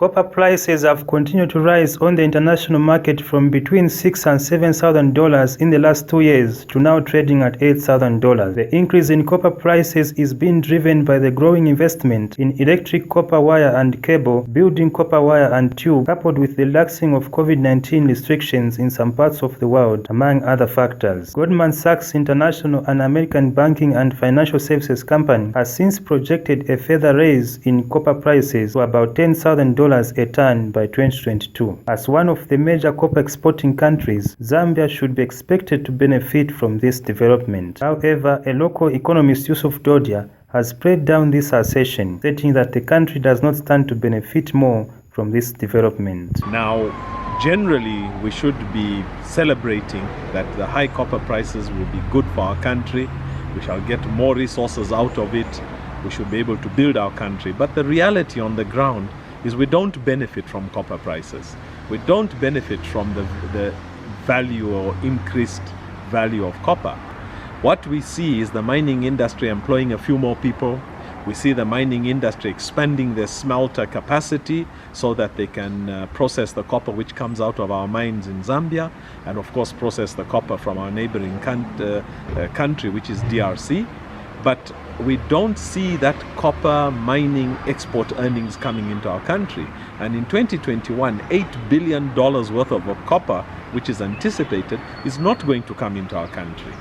Copper prices have continued to rise on the international market from between $6,000 and $7,000 in the last 2 years to now trading at $8,000. The increase in copper prices is being driven by the growing investment in electric copper wire and cable, building copper wire and tube, coupled with the relaxing of COVID-19 restrictions in some parts of the world, among other factors. Goldman Sachs International, an American banking and financial services company, has since projected a further rise in copper prices to about $10,000 a ton by 2022. As one of the major copper exporting countries, Zambia should be expected to benefit from this development. However, a local economist, Yusuf Dodia, has played down this assertion, stating that the country does not stand to benefit more from this development. Now, generally, we should be celebrating that the high copper prices will be good for our country. We shall get more resources out of it. We should be able to build our country. But the reality on the ground is we don't benefit from copper prices. We don't benefit from the value or increased value of copper. What we see is the mining industry employing a few more people. We see the mining industry expanding their smelter capacity so that they can process the copper which comes out of our mines in Zambia, and of course process the copper from our neighboring country, which is DRC. But we don't see that copper mining export earnings coming into our country. And in 2021, $8 billion worth of copper, which is anticipated, is not going to come into our country.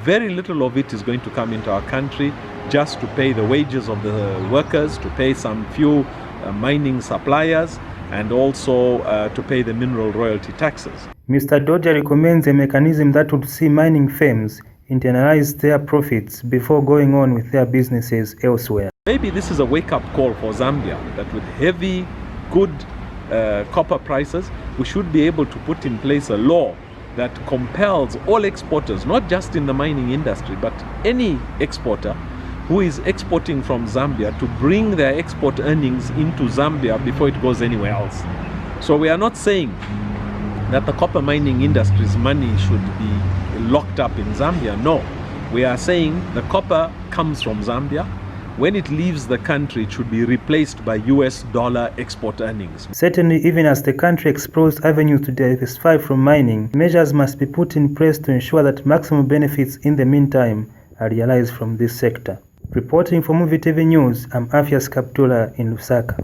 Very little of it is going to come into our country just to pay the wages of the workers, to pay some few mining suppliers, and also to pay the mineral royalty taxes. Mr. Dodia recommends a mechanism that would see mining firms internalize their profits before going on with their businesses elsewhere. Maybe this is a wake-up call for Zambia, that with heavy, good copper prices, we should be able to put in place a law that compels all exporters, not just in the mining industry, but any exporter who is exporting from Zambia, to bring their export earnings into Zambia before it goes anywhere else. So we are not saying that the copper mining industry's money should be locked up in Zambia. No, we are saying the copper comes from Zambia. When it leaves the country, it should be replaced by US dollar export earnings. Certainly, even as the country explores avenues to diversify from mining, measures must be put in place to ensure that maximum benefits in the meantime are realized from this sector. Reporting for Muvi TV News, I'm Afias Kaptula in Lusaka.